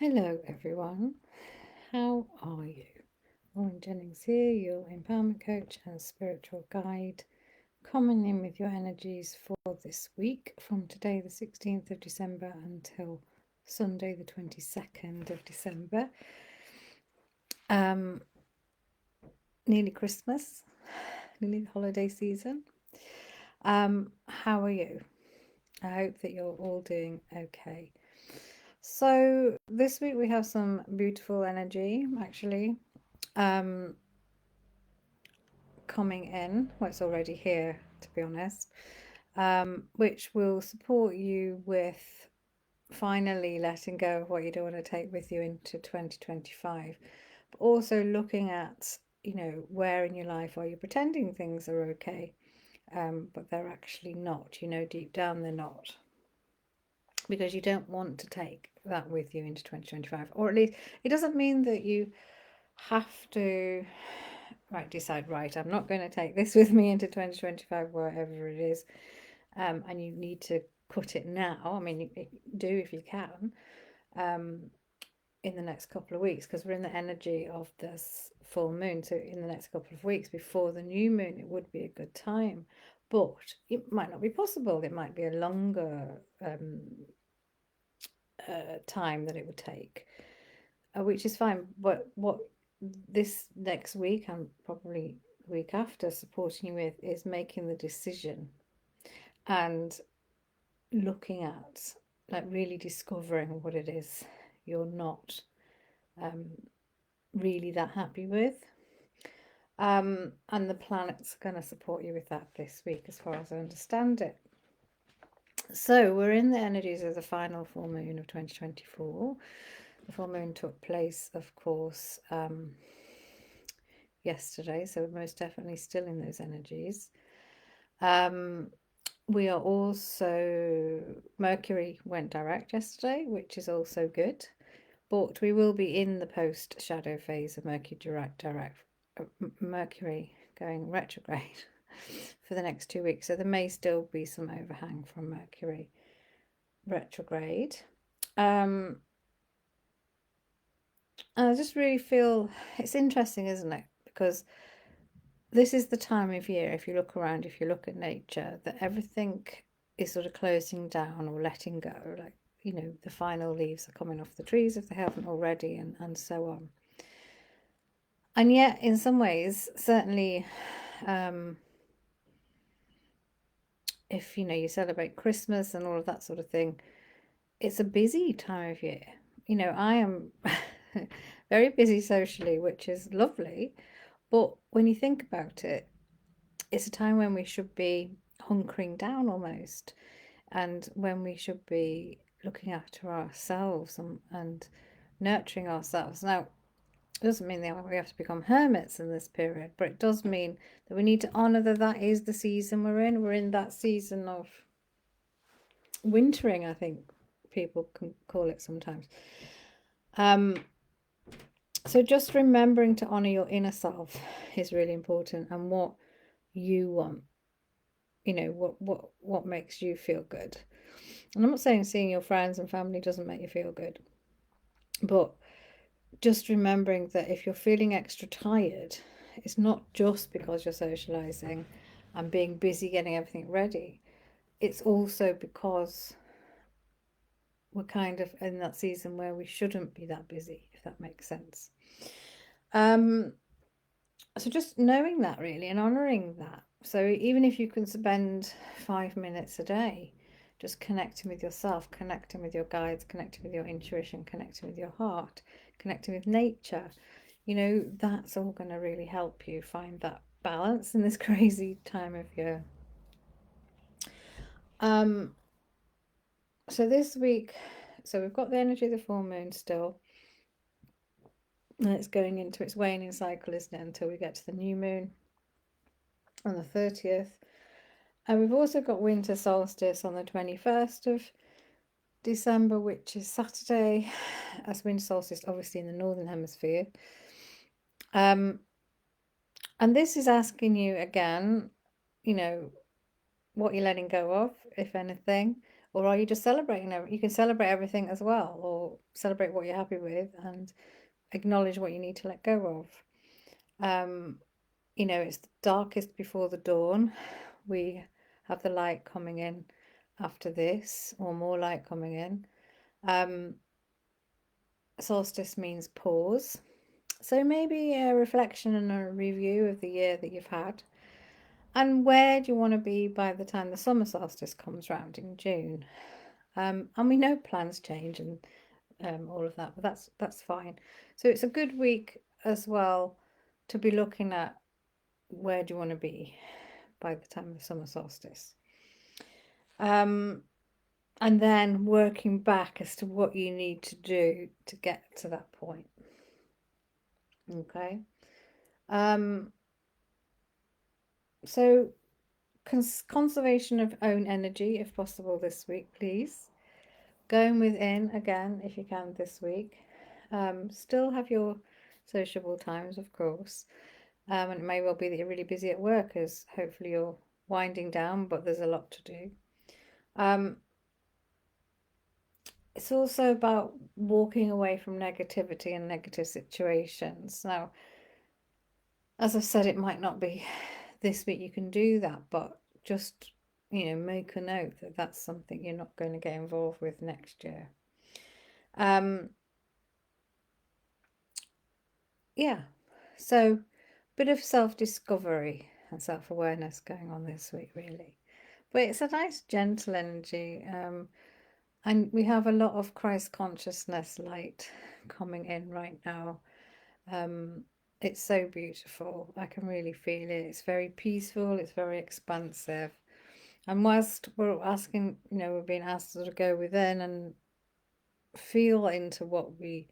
Hello, everyone. How are you? Lauren Jennings here, your empowerment coach and spiritual guide, coming in with your energies for this week from today, the 16th of December, until Sunday, the 22nd of December. Nearly Christmas, nearly the holiday season. How are you? I hope that you're all doing okay. So this week we have some beautiful energy, actually. Coming in, well, it's already here, to be honest, which will support you with finally letting go of what you don't want to take with you into 2025, but also looking at, where in your life are you pretending things are okay, but they're actually not, deep down they're not, because you don't want to take that with you into 2025, or at least it doesn't mean that you have to decide, right, I'm not going to take this with me into 2025, wherever it is, and you need to cut it now. I mean, you do if you can, in the next couple of weeks, because we're in the energy of this full moon. So in the next couple of weeks before the new moon, it would be a good time, but it might not be possible. It might be a longer time that it would take, which is fine. But what this next week and probably the week after supporting you with is making the decision and looking at, like, really discovering what it is you're not really that happy with. And the planet's going to support you with that this week, as far as I understand it. So we're in the energies of the final full moon of 2024. The full moon took place, of course, yesterday, so we're most definitely still in those energies. We are also, Mercury went direct yesterday, which is also good, but we will be in the post shadow phase of Mercury going retrograde for the next 2 weeks. So there may still be some overhang from Mercury retrograde. And I just really feel it's interesting, isn't it? Because this is the time of year, if you look around, if you look at nature, that everything is sort of closing down or letting go. Like, the final leaves are coming off the trees if they haven't already, and so on. And yet, in some ways, certainly, if you celebrate Christmas and all of that sort of thing, it's a busy time of year. I am very busy socially, which is lovely. But when you think about it, it's a time when we should be hunkering down almost, and when we should be looking after ourselves and nurturing ourselves. Now, it doesn't mean that we have to become hermits in this period, but it does mean that we need to honour that is the season we're in. We're in that season of wintering, I think people can call it sometimes. So just remembering to honour your inner self is really important, and what you want. What makes you feel good. And I'm not saying seeing your friends and family doesn't make you feel good, but just remembering that if you're feeling extra tired, it's not just because you're socializing and being busy getting everything ready. It's also because we're kind of in that season where we shouldn't be that busy, if that makes sense. So just knowing that, really, and honoring that. So even if you can spend 5 minutes a day just connecting with yourself, connecting with your guides, connecting with your intuition, connecting with your heart, connecting with nature, that's all going to really help you find that balance in this crazy time of year. So this week, so we've got the energy of the full moon still, and it's going into its waning cycle, isn't it, until we get to the new moon on the 30th. And we've also got winter solstice on the 21st of December, which is Saturday, as winter solstice, obviously in the northern hemisphere. And this is asking you again, what you're letting go of, if anything, Or are you just celebrating you can celebrate everything as well, or celebrate what you're happy with and acknowledge what you need to let go of. It's the darkest before the dawn. We have the light coming in after this, or more light coming in. Solstice means pause. So maybe a reflection and a review of the year that you've had. And where do you want to be by the time the summer solstice comes round in June? And we know plans change and all of that, but that's fine. So it's a good week as well to be looking at where do you want to be by the time of the summer solstice. And then working back as to what you need to do to get to that point. Okay. So conservation of own energy, if possible, this week, please. Going within again, if you can, this week. Still have your sociable times, of course. And it may well be that you're really busy at work, as hopefully you're winding down, but there's a lot to do. It's also about walking away from negativity and negative situations. Now, as I've said, it might not be this week you can do that, but just, make a note that that's something you're not going to get involved with next year. Yeah, so bit of self-discovery and self-awareness going on this week, really. But it's a nice, gentle energy. And we have a lot of Christ consciousness light coming in right now. It's so beautiful. I can really feel it. It's very peaceful. It's very expansive. And whilst we're asking, we're being asked to go within and feel into what we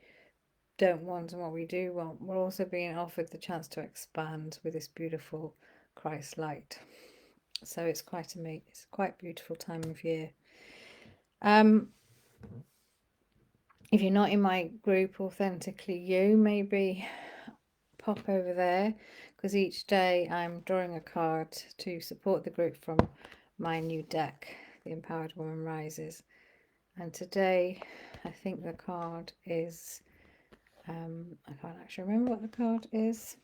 don't want and what we do want, we're also being offered the chance to expand with this beautiful Christ light. So it's quite beautiful time of year. If you're not in my group, Authentically You, maybe pop over there, because each day I'm drawing a card to support the group from my new deck, The Empowered Woman Rises. And today, I think the card is, I can't actually remember what the card is.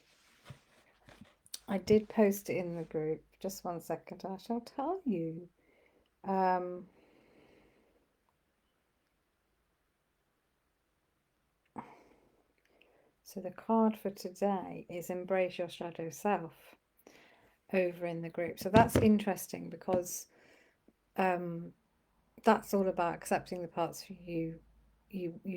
I did post it in the group. Just one second, I shall tell you. So the card for today is Embrace Your Shadow Self over in the group. So that's interesting because that's all about accepting the parts of you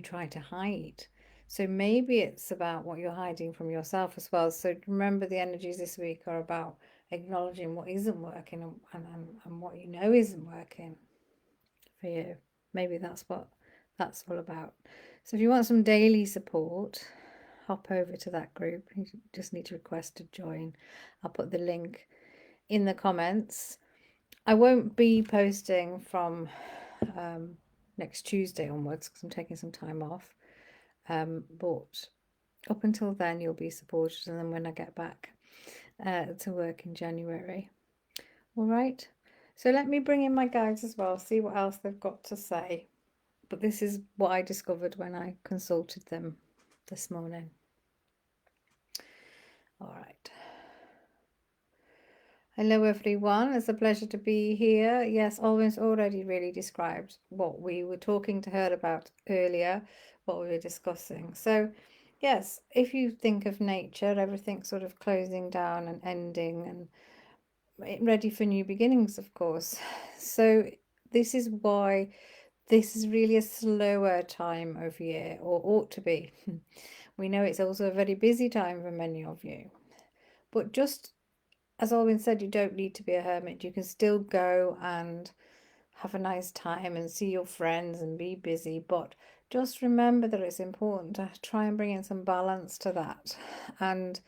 try to hide. So maybe it's about what you're hiding from yourself as well. So remember, the energies this week are about acknowledging what isn't working and what you know isn't working for you. Maybe that's what that's all about. So if you want some daily support, hop over to that group. You just need to request to join. I'll put the link in the comments. I won't be posting from next Tuesday onwards because I'm taking some time off. But up until then, you'll be supported, and then when I get back to work in January. All right. So let me bring in my guides as well, see what else they've got to say. But this is what I discovered when I consulted them this morning. All right. Hello everyone, it's a pleasure to be here. Yes, Alwyn's already really described what we were talking to her about earlier, what we were discussing. So yes, if you think of nature, everything's sort of closing down and ending and ready for new beginnings, of course. So this is why this is really a slower time of year, or ought to be. We know it's also a very busy time for many of you. But just as Alwyn said, you don't need to be a hermit. You can still go and have a nice time and see your friends and be busy. But just remember that it's important to try and bring in some balance to that. And,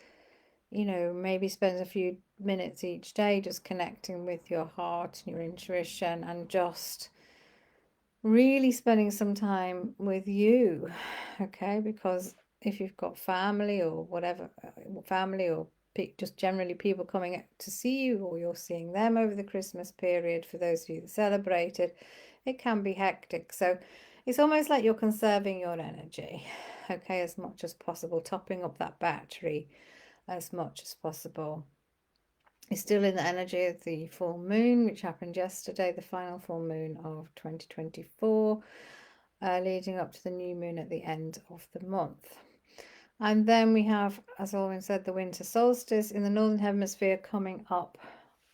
maybe spend a few minutes each day just connecting with your heart and your intuition and just really spending some time with you. Okay, because if you've got family or whatever, family or just generally people coming to see you, or you're seeing them over the Christmas period, for those of you that celebrated, it can be hectic. So it's almost like you're conserving your energy, okay, as much as possible, topping up that battery as much as possible. It's still in the energy of the full moon, which happened yesterday, the final full moon of 2024, leading up to the new moon at the end of the month. And then we have, as Alwyn said, the winter solstice in the northern hemisphere coming up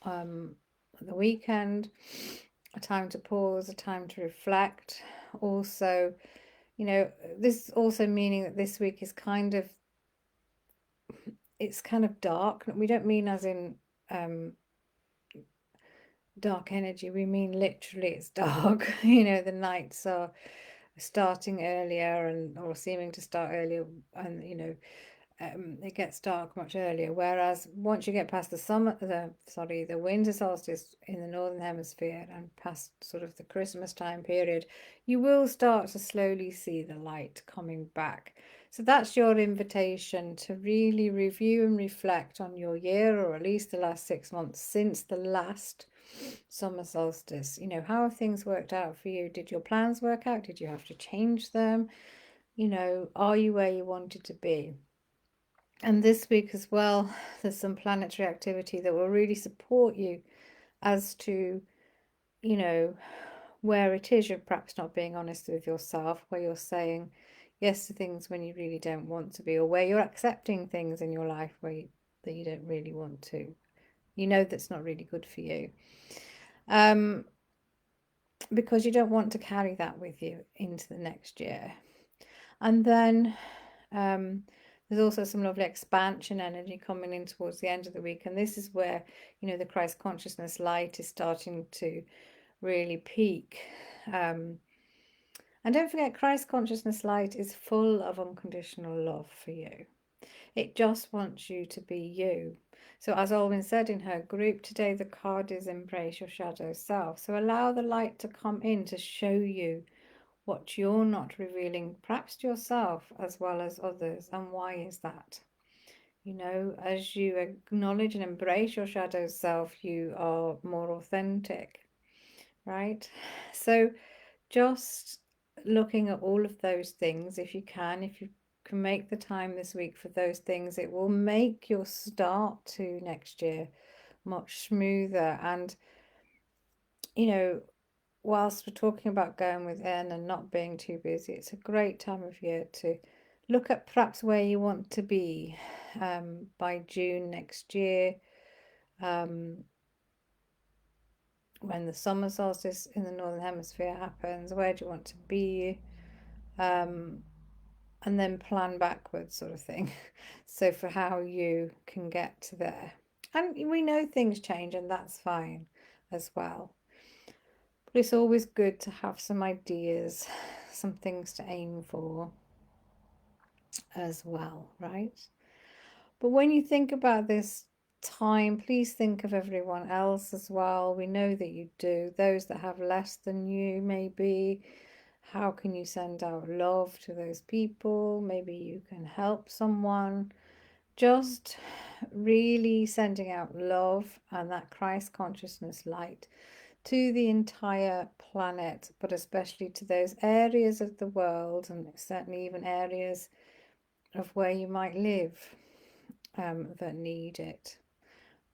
the weekend. A time to pause, a time to reflect. Also, you know, this also meaning that this week is kind of, it's kind of dark. We don't mean as in dark energy, we mean literally it's dark. You know, the nights are starting earlier and or seeming to start earlier, and you know, it gets dark much earlier. Whereas once you get past the winter solstice in the northern hemisphere and past sort of the Christmas time period, you will start to slowly see the light coming back. So that's your invitation to really review and reflect on your year, or at least the last 6 months since the last summer solstice. You know, how have things worked out for you? Did your plans work out? Did you have to change them? You know, are you where you wanted to be? And this week as well, there's some planetary activity that will really support you as to, you know, where it is you're perhaps not being honest with yourself, where you're saying yes to things when you really don't want to be, or where you're accepting things in your life that you don't really want to. You know that's not really good for you. Because you don't want to carry that with you into the next year. And then there's also some lovely expansion energy coming in towards the end of the week. And this is where, you know, the Christ consciousness light is starting to really peak. And don't forget, Christ consciousness light is full of unconditional love for you. It just wants you to be you. So as Alwyn said in her group today, the card is embrace your shadow self. So allow the light to come in to show you what you're not revealing, perhaps to yourself as well as others. And why is that? You know, as you acknowledge and embrace your shadow self, you are more authentic, right? So just looking at all of those things, if you can make the time this week for those things, it will make your start to next year much smoother. And, you know, whilst we're talking about going within and not being too busy, it's a great time of year to look at perhaps where you want to be by June next year, when the summer solstice in the northern hemisphere happens. Where do you want to be? And then plan backwards, sort of thing. So for how you can get to there. And we know things change, and that's fine as well. But it's always good to have some ideas, some things to aim for as well, right? But when you think about this time, please think of everyone else as well. We know that you do. Those that have less than you, maybe. How can you send out love to those people? Maybe you can help someone. Just really sending out love and that Christ consciousness light to the entire planet, but especially to those areas of the world, and certainly even areas of where you might live that need it.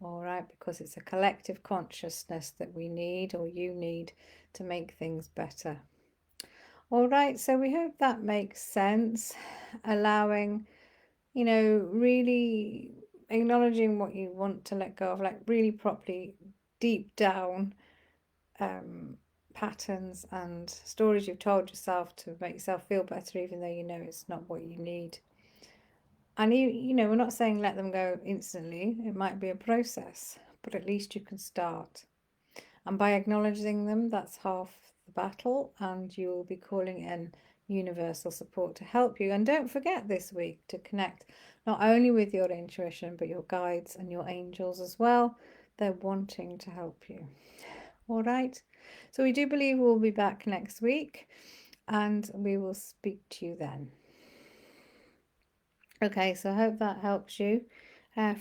All right, because it's a collective consciousness that we need, or you need, to make things better. All right, so we hope that makes sense. Allowing, you know, really acknowledging what you want to let go of, like really properly deep down patterns and stories you've told yourself to make yourself feel better, even though you know it's not what you need. And you know, we're not saying let them go instantly. It might be a process, but at least you can start. And by acknowledging them, that's half the battle, and you will be calling in universal support to help you. And don't forget this week to connect not only with your intuition, but your guides and your angels as well. They're wanting to help you. All right. So we do believe we'll be back next week, and we will speak to you then. Okay, so I hope that helps you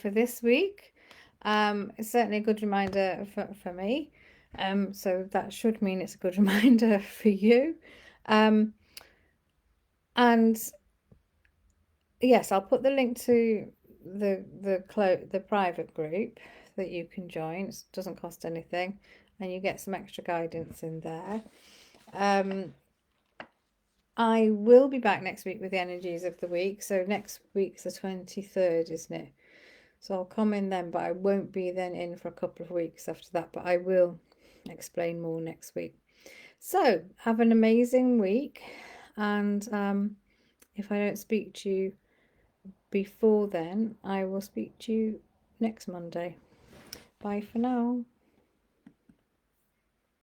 for this week. It's certainly a good reminder for me. So that should mean it's a good reminder for you. And yes, I'll put the link to the private group that you can join. It doesn't cost anything, and you get some extra guidance in there. I will be back next week with the energies of the week. So next week's the 23rd, isn't it? So I'll come in then, but I won't be then in for a couple of weeks after that, but I will explain more next week. So have an amazing week, and if I don't speak to you before then, I will speak to you next Monday. Bye for now.